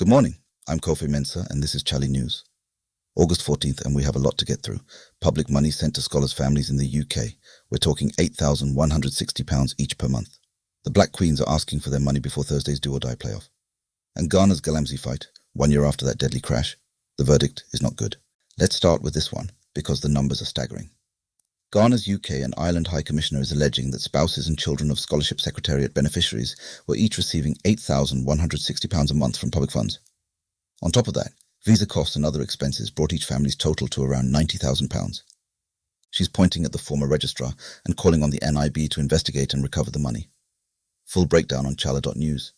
Good morning, I'm Kofi Mensah and this is chale.news. August 14th and we have a lot to get through. Public money sent to scholars' families in the UK. We're talking £8,160 each per month. The Black Queens are asking for their money before Thursday's Do or Die playoff. And Ghana's galamsey fight, 1 year after that deadly crash. The verdict is not good. Let's start with this one, because the numbers are staggering. Ghana's UK and Ireland High Commissioner is alleging that spouses and children of Scholarship Secretariat beneficiaries were each receiving £8,160 a month from public funds. On top of that, visa costs and other expenses brought each family's total to around £90,000. She's pointing at the former registrar and calling on the NIB to investigate and recover the money. Full breakdown on chale.news.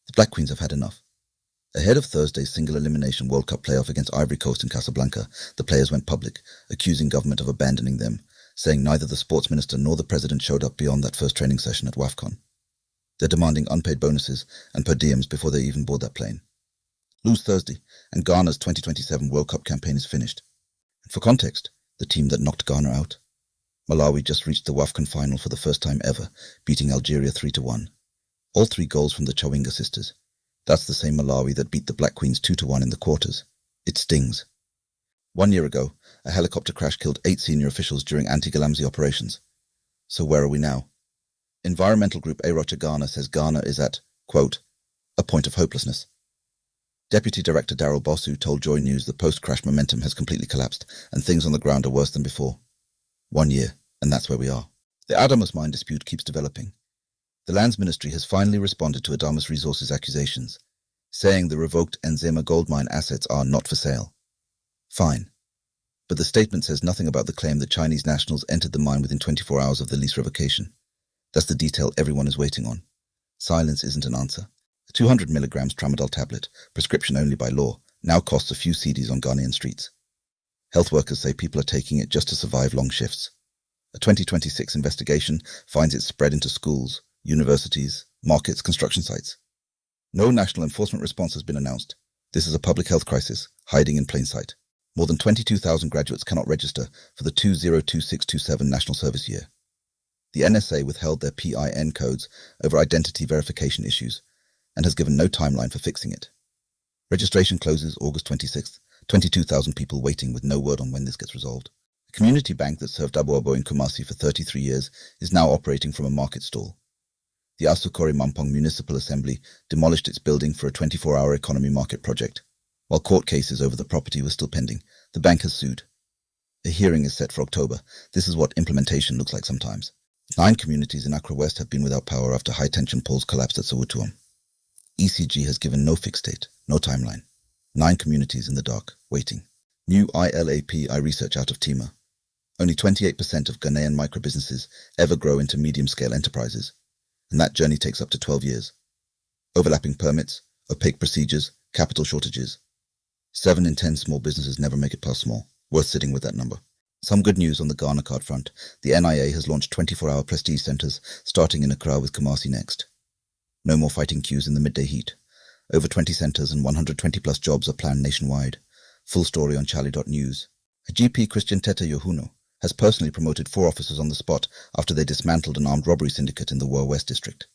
The Black Queens have had enough. Ahead of Thursday's single elimination World Cup playoff against Ivory Coast in Casablanca, the players went public, accusing government of abandoning them, saying neither the sports minister nor the president showed up beyond that first training session at WAFCON. They're demanding unpaid bonuses and per diems before they even board that plane. Lose Thursday, and Ghana's 2027 World Cup campaign is finished. And for context, the team that knocked Ghana out, Malawi just reached the WAFCON final for the first time ever, beating Algeria 3-1. All 3 goals from the Chawinga sisters. That's the same Malawi that beat the Black Queens 2-1 in the quarters. It stings. 1 year ago, a helicopter crash killed 8 senior officials during anti-galamsey operations. So where are we now? Environmental group Arocha Ghana says Ghana is at, quote, a point of hopelessness. Deputy Director Daryl Bosu told Joy News the post-crash momentum has completely collapsed and things on the ground are worse than before. 1 year, and that's where we are. The Adamus mine dispute keeps developing. The Lands Ministry has finally responded to Adamus Resources accusations, saying the revoked Nzema gold mine assets are not for sale. Fine. But the statement says nothing about the claim that Chinese nationals entered the mine within 24 hours of the lease revocation. That's the detail everyone is waiting on. Silence isn't an answer. A 200 milligrams Tramadol tablet, prescription only by law, now costs a few cedis on Ghanaian streets. Health workers say people are taking it just to survive long shifts. A 2026 investigation finds it spread into schools, universities, markets, construction sites. No national enforcement response has been announced. This is a public health crisis, hiding in plain sight. More than 22,000 graduates cannot register for the 2026-27 national service year. The NSA withheld their PIN codes over identity verification issues and has given no timeline for fixing it. Registration closes August 26th, 22,000 people waiting with no word on when this gets resolved. A community bank that served Abo in Kumasi for 33 years is now operating from a market stall. The Asukori Mampong Municipal Assembly demolished its building for a 24-hour economy market project. While court cases over the property were still pending, the bank has sued. A hearing is set for October. This is what implementation looks like sometimes. 9 communities in Accra West have been without power after high-tension poles collapsed at Sowutuam. ECG has given no fixed date, no timeline. 9 communities in the dark, waiting. New ILAPI research out of Tima. Only 28% of Ghanaian microbusinesses ever grow into medium-scale enterprises, and that journey takes up to 12 years. Overlapping permits, opaque procedures, capital shortages. 7 in 10 small businesses never make it past small. Worth sitting with that number. Some good news on the Ghana card front. The NIA has launched 24-hour prestige centres, starting in Accra with Kumasi next. No more fighting queues in the midday heat. Over 20 centres and 120-plus jobs are planned nationwide. Full story on chale.news. A GP, Christian Tete Yohuno, has personally promoted 4 officers on the spot after they dismantled an armed robbery syndicate in the Accra West district.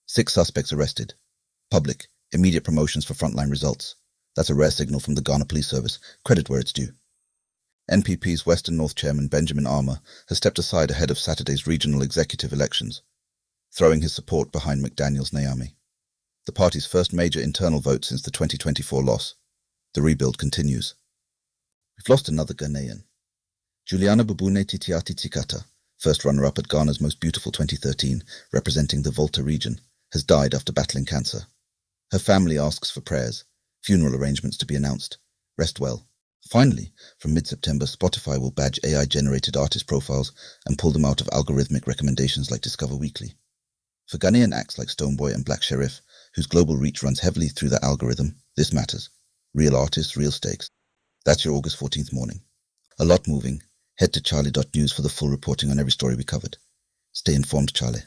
6 suspects arrested. Public, immediate promotions for frontline results. That's a rare signal from the Ghana Police Service. Credit where it's due. NPP's Western North Chairman Benjamin Armour has stepped aside ahead of Saturday's regional executive elections, throwing his support behind McDaniel's Nyame. The party's first major internal vote since the 2024 loss. The rebuild continues. We've lost another Ghanaian. Juliana Bubune Titiati Tsikata, first runner-up at Ghana's Most Beautiful 2013, representing the Volta region, has died after battling cancer. Her family asks for prayers, funeral arrangements to be announced. Rest well. Finally, from mid-September, Spotify will badge AI-generated artist profiles and pull them out of algorithmic recommendations like Discover Weekly. For Ghanaian acts like Stonebwoy and Black Sheriff, whose global reach runs heavily through that algorithm, this matters. Real artists, real stakes. That's your August 14th morning. A lot moving. Head to chale.news for the full reporting on every story we covered. Stay informed, Chale.